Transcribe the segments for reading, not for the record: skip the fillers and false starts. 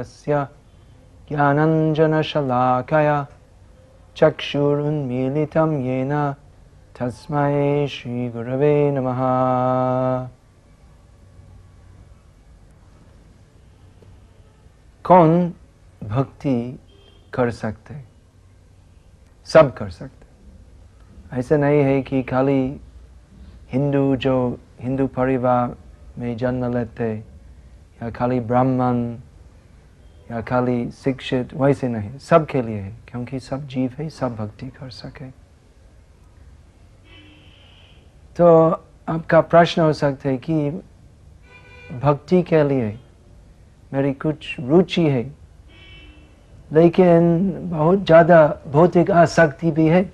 तस्य ज्ञानञ्जनशलाकया चक्षुरुन्मीलितं येन तस्मै श्रीगुरवे नमः। कौन भक्ति कर सकते? सब कर सकते। ऐसा नहीं है कि खाली हिंदू परिवार में जन्म लेते या खाली ब्राह्मण या खाली शिक्षित, वैसे नहीं, सब के लिए है, क्योंकि सब जीव है, सब भक्ति कर सके। तो आपका प्रश्न हो सकता है कि भक्ति के लिए मेरी कुछ रुचि है, लेकिन बहुत ज़्यादा भौतिक आसक्ति भी है।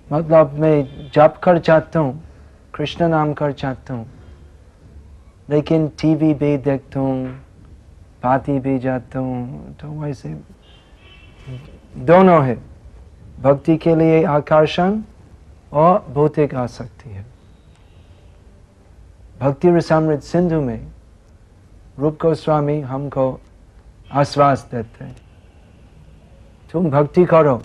मतलब मैं जप कर चाहता हूँ, कृष्ण नाम कर चाहता हूँ, लेकिन टीवी भी देखता हूँ, पार्टी भी जाता हूँ, तो वैसे दोनों है, भक्ति के लिए आकर्षण और भौतिक आसक्ति है। भक्ति रसामृत सिंधु में रूप गोस्वामी हमको आश्वास देते हैं, तुम भक्ति करो,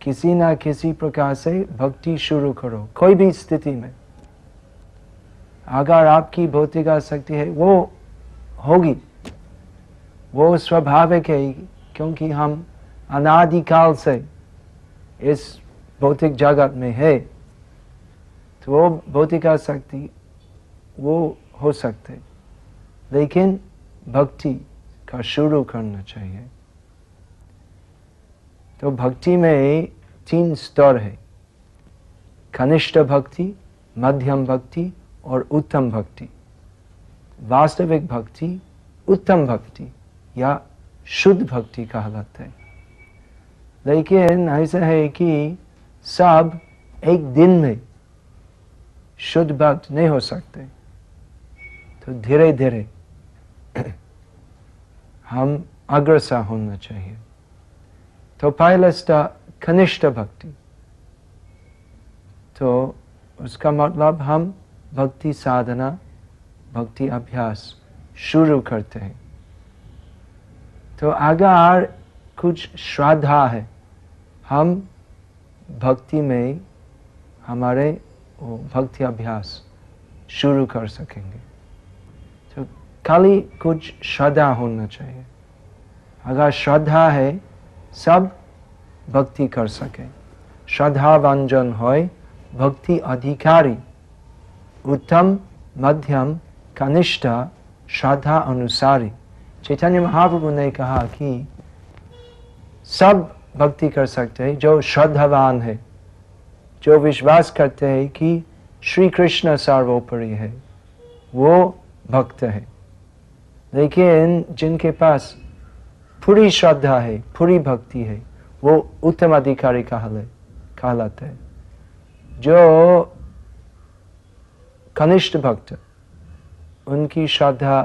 किसी ना किसी प्रकार से भक्ति शुरू करो, कोई भी स्थिति में। अगर आपकी भौतिक आसक्ति है वो होगी, वो स्वाभाविक है, क्योंकि हम अनादिकाल से इस भौतिक जगत में है, तो वो भौतिक आसक्ति वो हो सकते, लेकिन भक्ति का शुरू करना चाहिए। तो भक्ति में 3 स्तर है, कनिष्ठ भक्ति, मध्यम भक्ति और उत्तम भक्ति। वास्तविक भक्ति उत्तम भक्ति या शुद्ध भक्ति कहलाता है। लेकिन ऐसा है कि सब एक दिन में शुद्ध भक्त नहीं हो सकते, तो धीरे धीरे हम अग्रसर होना चाहिए। तो पहले स्तर कनिष्ठ भक्ति, तो उसका मतलब हम भक्ति साधना, भक्ति अभ्यास शुरू करते हैं। तो अगर कुछ श्रद्धा है, हम भक्ति में हमारे भक्ति अभ्यास शुरू कर सकेंगे। तो खाली कुछ श्रद्धा होना चाहिए। अगर श्रद्धा है, सब भक्ति कर सके। श्रद्धावंजन होय भक्ति अधिकारी, उत्तम मध्यम कनिष्ठ श्रद्धा अनुसारी। चैतन्य महाप्रभु ने कहा कि सब भक्ति कर सकते हैं जो श्रद्धावान है, जो विश्वास करते हैं कि श्री कृष्ण सर्वोपरि है, वो भक्त है। लेकिन जिनके पास पूरी श्रद्धा है, पूरी भक्ति है, वो उत्तम अधिकारी कहलाते हैं। जो कनिष्ठ भक्त, उनकी श्रद्धा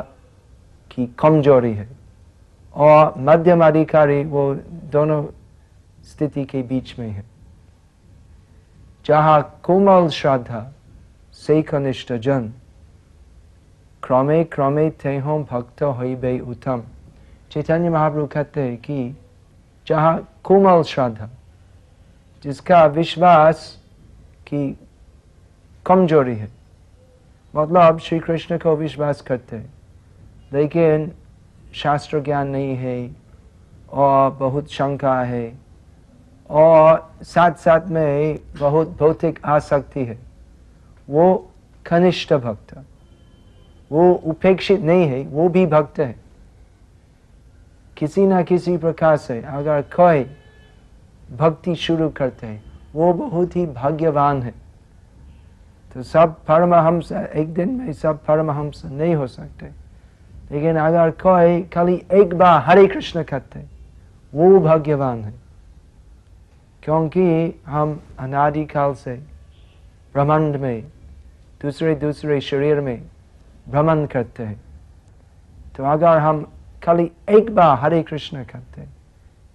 की कमजोरी है, और मध्यम अधिकारी वो दोनों स्थिति के बीच में है। जहाँ कोमल श्रद्धा से कनिष्ठ जन, क्रमे क्रमे तेहों भक्त होइबे उत्तम। चैतन्य महाप्रभु कहते हैं कि जहाँ कोमल श्रद्धा, जिसका विश्वास की कमजोरी है, मतलब श्री कृष्ण को विश्वास करते हैं, लेकिन शास्त्र ज्ञान नहीं है और बहुत शंका है, और साथ साथ में बहुत भौतिक आसक्ति है, वो कनिष्ठ भक्त, वो उपेक्षित नहीं है, वो भी भक्त है। किसी ना किसी प्रकार से अगर कोई भक्ति शुरू करते हैं, वो बहुत ही भाग्यवान है। तो सब परमहंस एक दिन में सब परमहंस नहीं हो सकते, लेकिन अगर कोई खाली एक बार हरे कृष्ण कहते, वो भाग्यवान है। क्योंकि हम अनादिकाल से ब्रह्मांड में दूसरे दूसरे शरीर में भ्रमण करते हैं, तो अगर हम खाली एक बार हरे कृष्ण कहते,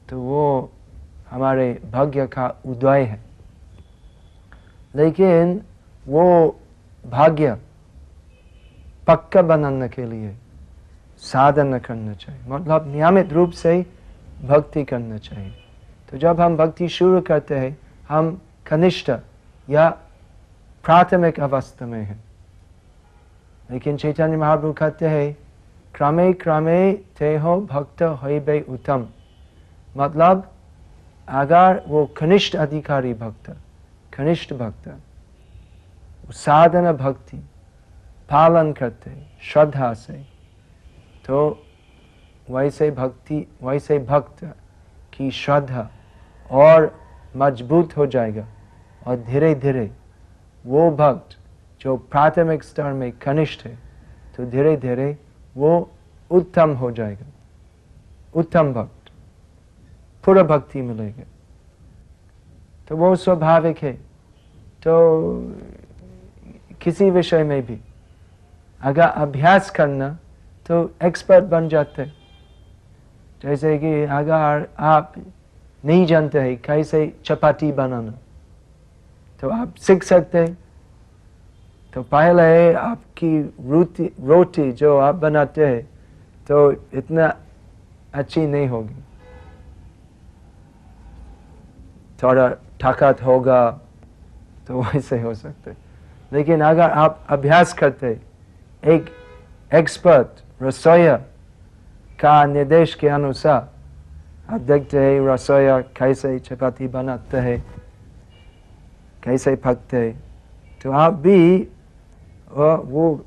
तो वो हमारे भाग्य का उदय है। लेकिन वो भाग्य पक्का बनाने के लिए साधना करना चाहिए, मतलब नियमित रूप से भक्ति करना चाहिए। तो जब हम भक्ति शुरू करते हैं हम कनिष्ठ या प्राथमिक अवस्था में हैं, लेकिन चैतन्य महाप्रभु कहते हैं क्रमे क्रमे तेहो भक्त होइबे उत्तम, मतलब अगर वो कनिष्ठ अधिकारी भक्त, कनिष्ठ भक्त साधना भक्ति पालन करते श्रद्धा से, तो वैसे भक्त की श्रद्धा और मजबूत हो जाएगा और धीरे धीरे वो भक्त जो प्राथमिक स्तर में कनिष्ठ है तो धीरे धीरे वो उत्तम हो जाएगा, उत्तम भक्त, पूरा भक्ति मिलेगा। तो वो स्वाभाविक है। तो किसी विषय में भी अगर अभ्यास करना तो एक्सपर्ट बन जाते। जैसे कि अगर आप नहीं जानते हैं कैसे चपाती बनाना तो आप सीख सकते हैं। तो पहले आपकी रोटी जो आप बनाते हैं तो इतना अच्छी नहीं होगी, थोड़ा ताकत होगा तो वैसे हो सकते। लेकिन अगर आप अभ्यास करते एक एक्सपर्ट रसोइया का निर्देश के अनुसार आप देखते हैं रसोइया कैसे चपाती बनाते हैं, कैसे पकते हैं, तो आप भी वो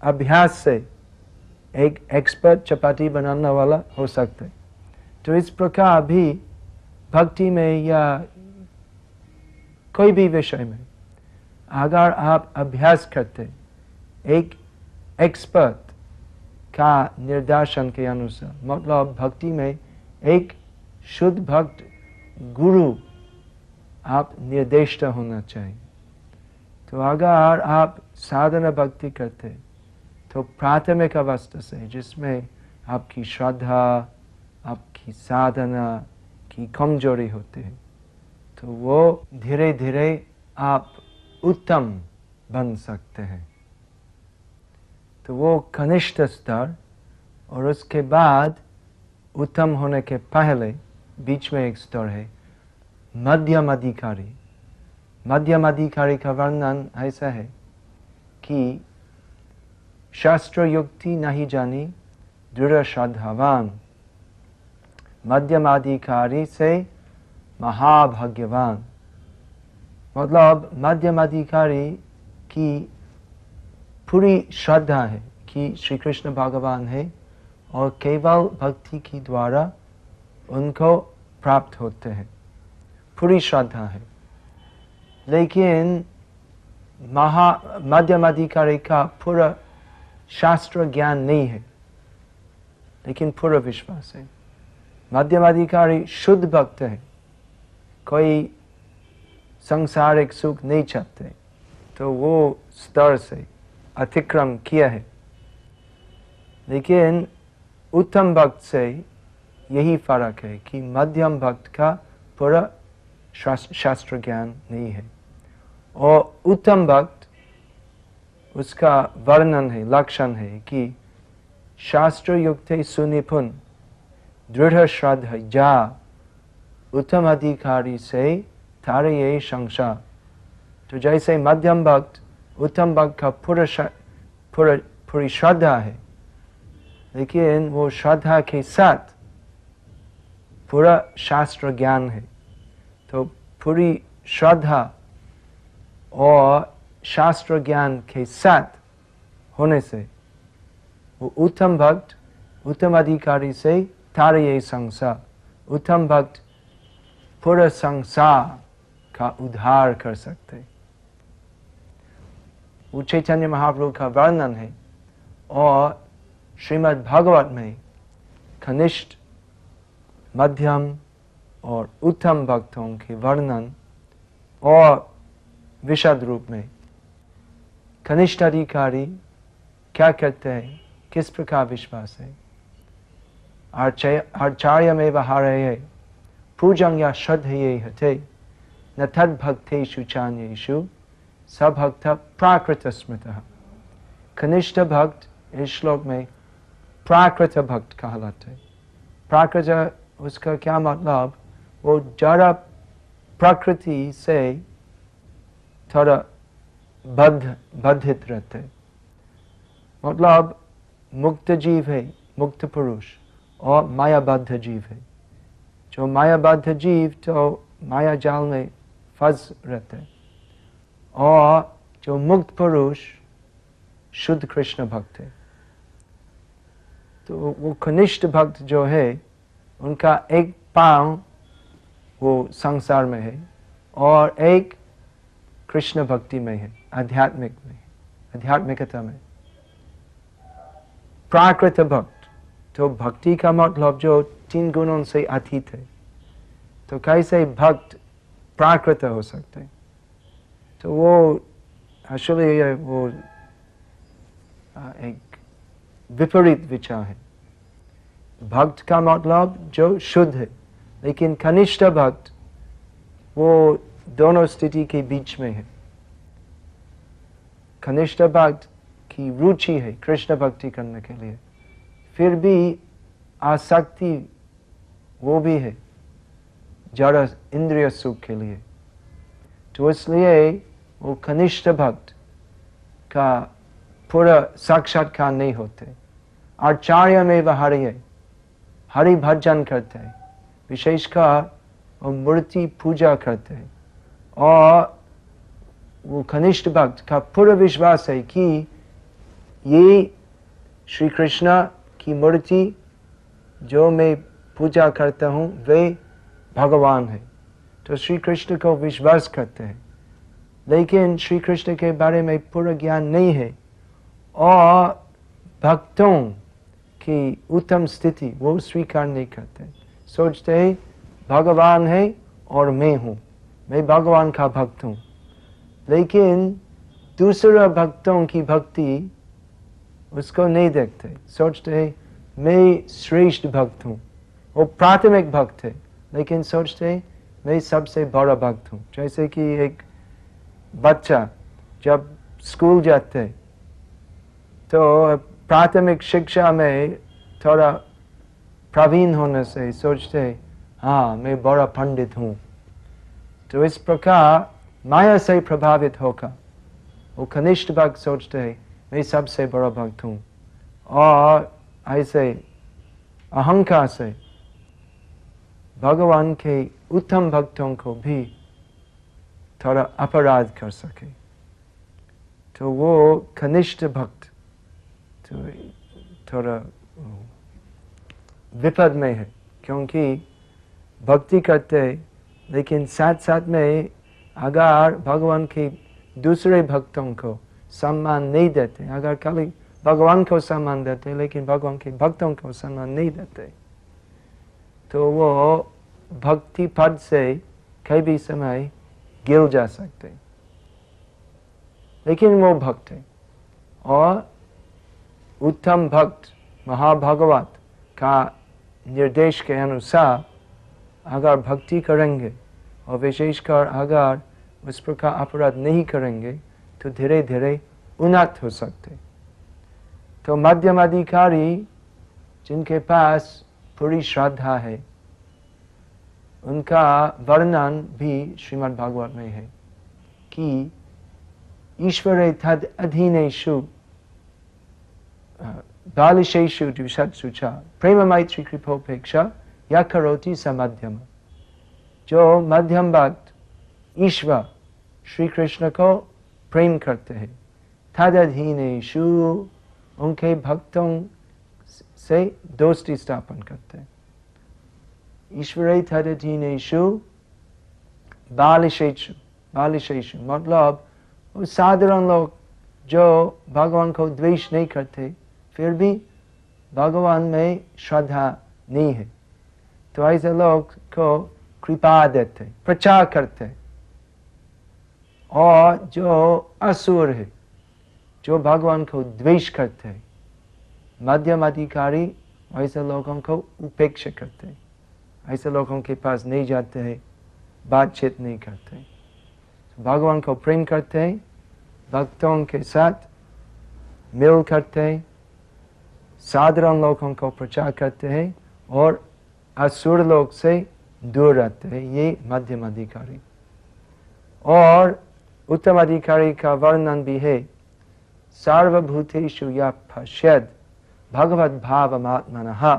अभ्यास से एक एक्सपर्ट चपाती बनाने वाला हो सकते। तो इस प्रकार भी भक्ति में या कोई भी विषय में अगर आप अभ्यास करते एक एक्सपर्ट का निर्देशन के अनुसार, मतलब भक्ति में एक शुद्ध भक्त गुरु आप निर्देशित होना चाहिए। तो अगर आप साधना भक्ति करते तो प्राथमिक अवस्था से जिसमें आपकी श्रद्धा, आपकी साधना की कमजोरी होती है, तो वो धीरे धीरे आप उत्तम बन सकते हैं। तो वो कनिष्ठ स्तर, और उसके बाद उत्तम होने के पहले बीच में एक स्तर है मध्यम अधिकारी। मध्यम अधिकारी का वर्णन ऐसा है कि शास्त्र युक्ति नहीं जानी दृढ़ श्रद्धावान, मध्यम अधिकारी से महाभाग्यवान। मतलब मध्यम अधिकारी की पूरी श्रद्धा है कि श्री कृष्ण भगवान है और केवल भक्ति के द्वारा उनको प्राप्त होते हैं, पूरी श्रद्धा है। लेकिन मध्यम अधिकारी का पूरा शास्त्र ज्ञान नहीं है, लेकिन पूरा विश्वास है। मध्यम अधिकारी शुद्ध भक्त है, कोई सांसारिक सुख नहीं चाहते, तो वो स्तर से अतिक्रम किया है। लेकिन उत्तम भक्त से यही फर्क है कि मध्यम भक्त का पूरा शास्त्र ज्ञान नहीं है, और उत्तम भक्त उसका वर्णन है, लक्षण है कि शास्त्र युक्त सुनिपुण दृढ़ श्रद्धा जा उत्तम अधिकारी से तारे ये संसार। तो जैसे मध्यम भक्त उत्तम भक्त का पूरी श्रद्धा है, लेकिन वो श्रद्धा के साथ पूरा शास्त्र ज्ञान है। तो पूरी श्रद्धा और शास्त्र ज्ञान के साथ होने से वो उत्तम भक्त उत्तम अधिकारी से तारे ये संसार, उत्तम भक्त पूरा संसार का उद्धार कर सकते। वो चैतन्य महाप्रभु का वर्णन है, और श्रीमद् भागवत में कनिष्ठ, मध्यम और उत्तम भक्तों के वर्णन और विशद रूप में कनिष्ठ अधिकारी क्या कहते हैं, किस प्रकार विश्वास है। आचार्यमेव हारये पूजं या श्रद्धये हते न तद्भक्तेषु चान्येषु सभक्त प्राकृत स्मृतः। कनिष्ठ भक्त इस श्लोक में प्राकृत भक्त कहलाते हैं। प्राकृत उसका क्या मतलब, वो जरा प्रकृति से थोड़ा बद्धित रहते, मतलब मुक्त जीव है, मुक्त पुरुष, और मायाबद्ध जीव है। जो मायाबद्ध जीव तो माया जाल में फंस रहते, और जो मुक्त पुरुष शुद्ध कृष्ण भक्त है। तो वो कनिष्ठ भक्त जो है उनका एक पांव वो संसार में है और एक कृष्ण भक्ति में है, आध्यात्मिक में, आध्यात्मिकता में। प्राकृत भक्त तो भक्ति का मतलब जो 3 गुणों से अतीत है। तो कैसे भक्त प्राकृत हो सकते हैं? तो वो एक्चुअली वो एक विपरीत विचार है। भक्त का मतलब जो शुद्ध है, लेकिन कनिष्ठ भक्त वो दोनों स्थिति के बीच में है। कनिष्ठ भक्त की रुचि है कृष्ण भक्ति करने के लिए, फिर भी आसक्ति वो भी है जरा इंद्रिय सुख के लिए। तो इसलिए वो कनिष्ठ भक्त का पूरा साक्षात्कार नहीं होते। आचार्य में वह हरि भजन करते हैं, विशेषकर वो मूर्ति पूजा करते हैं, और वो कनिष्ठ भक्त का पूरा विश्वास है कि ये श्री कृष्ण की मूर्ति जो मैं पूजा करता हूँ वे भगवान है। तो श्री कृष्ण को विश्वास करते हैं, लेकिन श्री कृष्ण के बारे में पूरा ज्ञान नहीं है, और भक्तों की उत्तम स्थिति वो स्वीकार नहीं करते। सोचते हैं भगवान है और मैं हूँ, मैं भगवान का भक्त हूँ। लेकिन दूसरा भक्तों की भक्ति उसको नहीं देखते, सोचते हैं मैं श्रेष्ठ भक्त हूँ। वो प्राथमिक भक्त है, लेकिन सोचते हैं मैं सबसे बड़ा भक्त हूँ। जैसे कि एक बच्चा जब स्कूल जाते तो प्राथमिक शिक्षा में थोड़ा प्रवीण होने से सोचते हाँ मैं बड़ा पंडित हूँ। तो इस प्रकार माया से प्रभावित होकर वो कनिष्ठ भक्त सोचते हैं मैं सबसे बड़ा भक्त हूँ, और ऐसे अहंकार से भगवान के उत्तम भक्तों को भी थोड़ा अपराध कर सके। तो वो कनिष्ठ भक्त तो थोड़ा विपद में है, क्योंकि भक्ति करते लेकिन साथ साथ में अगर भगवान के दूसरे भक्तों को सम्मान नहीं देते, अगर खाली भगवान को सम्मान देते लेकिन भगवान के भक्तों को सम्मान नहीं देते, तो वो भक्ति पद से कई भी समय गिर जा सकते। लेकिन वो भक्त है, और उत्तम भक्त महाभागवत का निर्देश के अनुसार अगर भक्ति करेंगे और विशेषकर अगर उस प्रकार अपराध नहीं करेंगे तो धीरे धीरे उन्नत हो सकते। तो मध्यम अधिकारी जिनके पास पूरी श्रद्धा है उनका वर्णन भी श्रीमद् भागवत में है कि ईश्वरे तद अधीनेषु बालिशेषु द्विषत्सु च प्रेम मैत्री कृपोपेक्षा या करोति स मध्यम। जो मध्यम भक्त ईश्वर श्री कृष्ण को प्रेम करते हैं, तद अधीनेषु उनके भक्तों से दोस्ती स्थापन करते हैं। ईश्वरे तद अधीनेषु बालिशेषु, बालिशेषु मतलब वो साधारण लोग जो भगवान को द्वेष नहीं करते फिर भी भगवान में श्रद्धा नहीं है, तो ऐसे लोग को कृपा देते, प्रचार करते। और जो असुर है, जो भगवान को द्वेष करते हैं, मध्यम अधिकारी ऐसे लोगों को उपेक्षा करते हैं, ऐसे लोगों के पास नहीं जाते हैं, बातचीत नहीं करते। भगवान को प्रेम करते हैं, भक्तों के साथ मिल करते हैं, साधारण लोगों को प्रचार करते हैं और असुर लोग से दूर रहते हैं, ये मध्यम अधिकारी। और उत्तम अधिकारी का वर्णन भी है, सर्वभूतेषु यः पश्येद भगवद् भावमात्मनः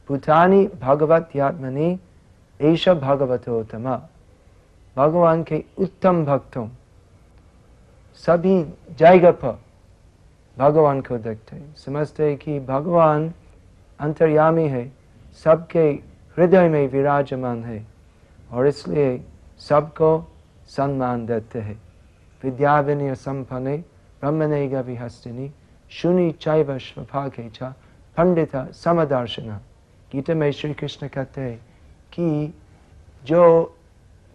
भूतानि भगवत्यात्मनि एष भगवतोत्तम। भगवान के उत्तम भक्तों सभी जगह पर भगवान को देखते हैं, समझते हैं कि भगवान अंतर्यामी है, सबके हृदय में विराजमान है, और इसलिए सबको सम्मान देते हैं। विद्या विनय संपन्ने ब्रह्मणे गविहस्तिनि शुनि चैव स्वभागे च पंडिता समदर्शिनः। गीता में श्री कृष्ण कहते हैं कि जो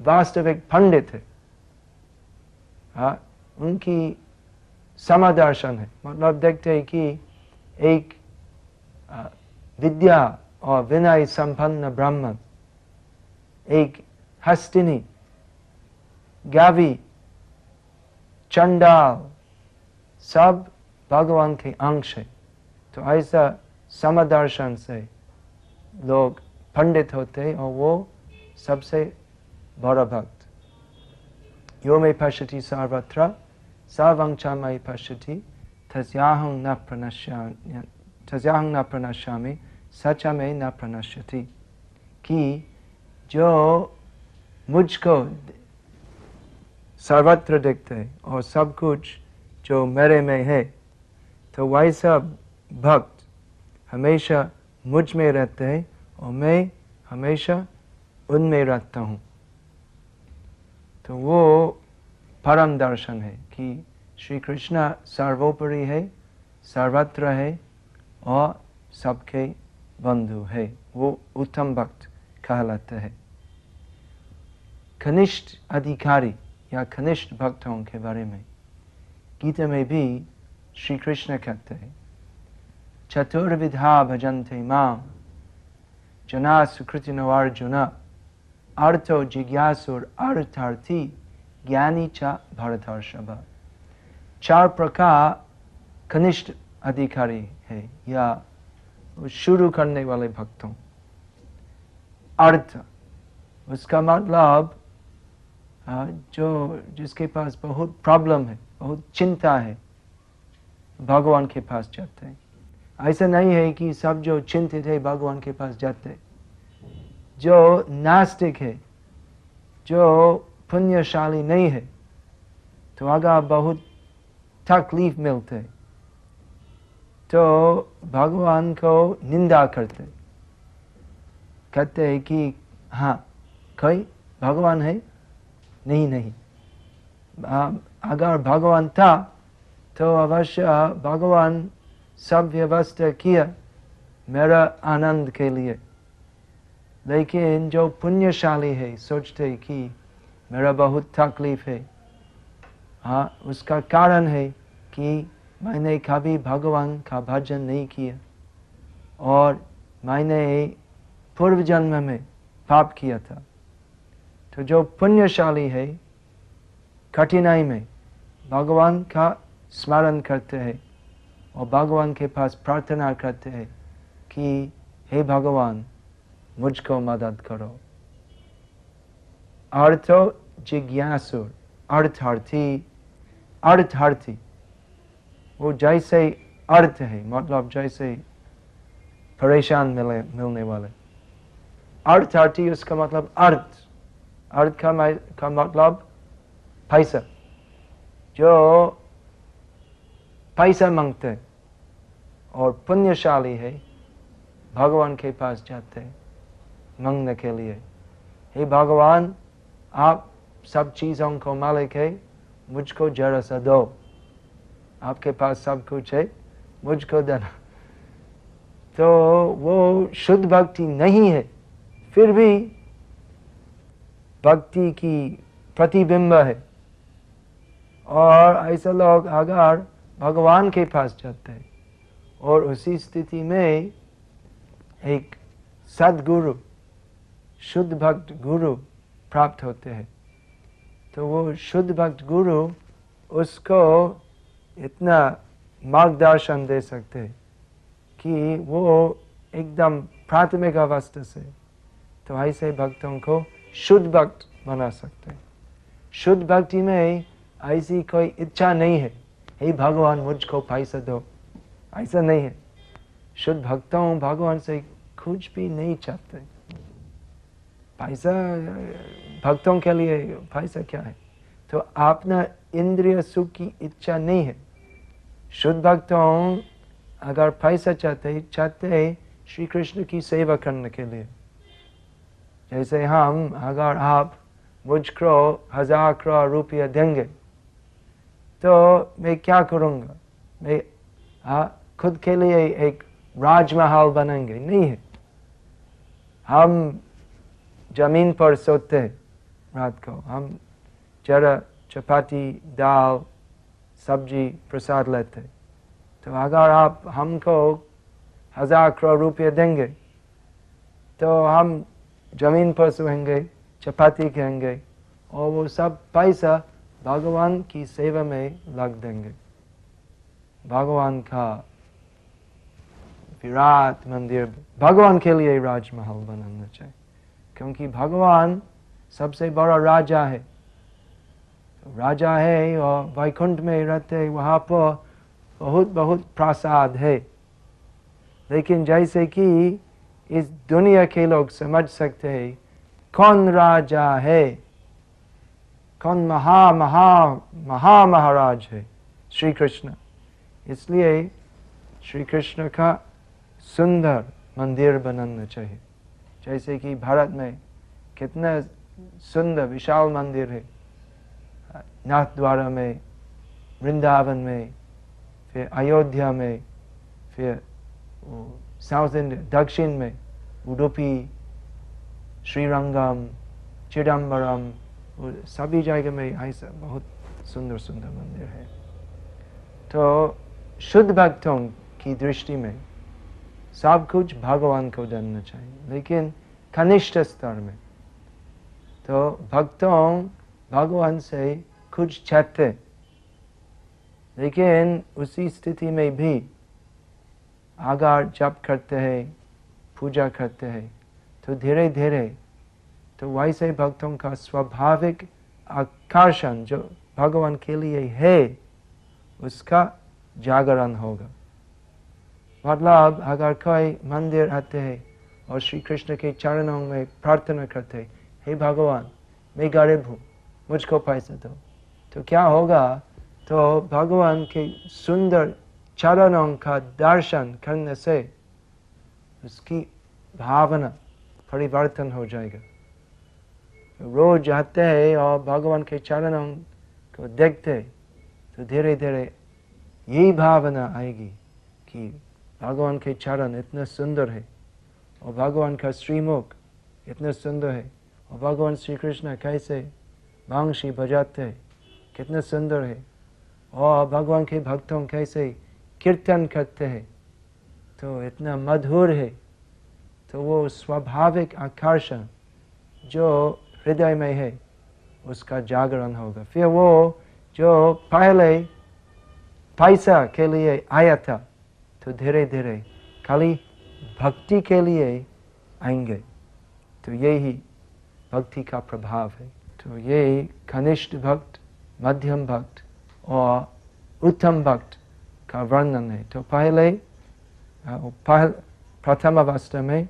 वास्तविक पंडित है, उनकी समदर्शन है, मतलब देखते हैं कि एक विद्या और विनय संपन्न ब्राह्मण, एक हस्तिनी, गावी, चंडाल, सब भगवान के अंश है। तो ऐसा समदर्शन से लोग पंडित होते हैं और वो सबसे बड़ा भक्त। यो मे पश्यति सर्वत्र सर्वं च मयि पश्यति तस्याहं न प्रणश्यामि स च मे न प्रणश्यति। कि जो मुझको सर्वत्र देखते हैं और सब कुछ जो मेरे में है, तो वैसा भक्त हमेशा मुझ में रहते हैं और मैं हमेशा उनमें रहता हूँ। तो वो परम दर्शन है कि श्री कृष्ण सर्वोपरि है, सर्वत्र है और सबके बंधु है। वो उत्तम भक्त कहलाते हैं। कनिष्ठ अधिकारी या कनिष्ठ भक्तों के बारे में गीता में भी श्री कृष्ण कहते हैं, चतुर्विधा भजन्ते मां जना सुकृतिनो अर्जुन अर्थो जिज्ञासुर अर्थार्थी ज्ञानी च भरतर्षभ। 4 प्रकार कनिष्ठ अधिकारी है या शुरू करने वाले भक्तों। अर्थ, उसका मतलब जो जिसके पास बहुत प्रॉब्लम है, बहुत चिंता है, भगवान के पास जाते हैं। ऐसा नहीं है कि सब जो चिंतित है भगवान के पास जाते हैं। जो नास्तिक है, जो पुण्यशाली नहीं है, तो अगर बहुत तकलीफ मिलते तो भगवान को निंदा करते, कहते हैं कि हाँ कोई भगवान है, नहीं। अगर भगवान था तो अवश्य भगवान सब व्यवस्था किया मेरा आनंद के लिए। लेकिन जो पुण्यशाली है सोचते कि मेरा बहुत तकलीफ है, हाँ उसका कारण है कि मैंने कभी भगवान का भजन नहीं किया और मैंने पूर्व जन्म में पाप किया था। तो जो पुण्यशाली है कठिनाई में भगवान का स्मरण करते हैं और भगवान के पास प्रार्थना करते हैं कि हे भगवान मुझको मदद करो। अर्थो जिज्ञासुर अर्थार्थी वो जैसे अर्थ है, मतलब जैसे परेशान मिलने वाले। अर्थार्थी उसका मतलब अर्थ का मतलब पैसा। जो पैसा मांगते और पुण्यशाली है भगवान के पास जाते मांगने के लिए, हे भगवान आप सब चीज़ों को मालिक है, मुझको जरा सा दो, आपके पास सब कुछ है, मुझको देना। तो वो शुद्ध भक्ति नहीं है, फिर भी भक्ति की प्रतिबिंब है। और ऐसे लोग अगर भगवान के पास जाते हैं और उसी स्थिति में एक सद्गुरु, शुद्ध भक्त गुरु प्राप्त होते हैं, तो वो शुद्ध भक्त गुरु उसको इतना मार्गदर्शन दे सकते हैं कि वो एकदम प्राथमिक अवस्था से, तो ऐसे भक्तों को शुद्ध भक्त बना सकते हैं। शुद्ध भक्ति में ऐसी कोई इच्छा नहीं है, हे भगवान मुझको पैसा दो, ऐसा नहीं है। शुद्ध भक्तों भगवान से कुछ भी नहीं चाहते। पैसा भक्तों के लिए पैसा क्या है? तो अपना इंद्रिय सुख की इच्छा नहीं है। शुद्ध भक्तों अगर पैसा चाहते श्री कृष्ण की सेवा करने के लिए। जैसे हम, अगर आप मुझको 1000 करोड़ रुपया देंगे तो मैं क्या करूँगा? मैं खुद के लिए एक राजमहल बनाएंगे? नहीं है। हम जमीन पर सोते रात को, हम जरा चपाती दाल सब्जी प्रसाद लेते। तो अगर आप हमको 1000 करोड़ रुपये देंगे तो हम जमीन पर सोएंगे, चपाती खाएंगे और वो सब पैसा भगवान की सेवा में लग देंगे। भगवान का विराट मंदिर, भगवान के लिए राजमहल बनाना चाहिए, क्योंकि भगवान सबसे बड़ा राजा है। तो राजा है और वैकुंठ में रहते, वहाँ पर बहुत बहुत प्रसाद है। लेकिन जैसे कि इस दुनिया के लोग समझ सकते हैं कौन राजा है, कौन महाराज है, श्री कृष्ण। इसलिए श्री कृष्ण का सुंदर मंदिर बनाना चाहिए। जैसे कि भारत में कितना सुंदर विशाल मंदिर है, नाथद्वारा में, वृंदावन में, फिर अयोध्या में, फिर साउथ इंडिया दक्षिण में उडुपी, श्रीरंगम, चिदम्बरम, सभी जगह में ऐसा बहुत सुंदर सुंदर मंदिर है। तो शुद्ध भक्तों की दृष्टि में सब कुछ भगवान को देना चाहिए, लेकिन कनिष्ठ स्तर में। तो भक्तों भगवान से कुछ चाहते, लेकिन उसी स्थिति में भी अगर जप करते हैं, पूजा करते हैं, तो धीरे धीरे तो वैसे भक्तों का स्वाभाविक आकर्षण जो भगवान के लिए है उसका जागरण होगा। मतलब अगर कोई मंदिर आते हैं और श्री कृष्ण के चरणों में प्रार्थना करते हैं, हे भगवान मैं गरीब हूँ, मुझको पैसा दो, तो क्या होगा? तो भगवान के सुंदर चरणों का दर्शन करने से उसकी भावना परिवर्तन हो जाएगा। रोज आते हैं और भगवान के चरणों को देखते, तो धीरे धीरे यही भावना आएगी कि भगवान के चरण इतना सुंदर है और भगवान का श्रीमुख इतना सुंदर है और भगवान श्री कृष्ण कैसे बांसुरी बजाते हैं, कितना सुंदर है, और भगवान के भक्तों कैसे कीर्तन करते हैं तो इतना मधुर है। तो वो स्वाभाविक आकर्षण जो हृदय में है उसका जागरण होगा। फिर वो जो पहले पैसा के लिए आया था तो धीरे धीरे खाली भक्ति के लिए आएंगे। तो यही भक्ति का प्रभाव है। तो ये कनिष्ठ भक्त, मध्यम भक्त और उत्तम भक्त का वर्णन है। तो पहले प्रथम अवस्था में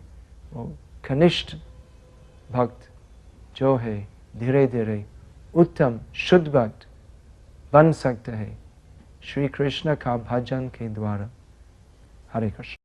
वो कनिष्ठ भक्त जो है धीरे धीरे उत्तम शुद्ध भक्त बन सकते हैं श्री कृष्ण का भजन के द्वारा। हरे कृष्ण।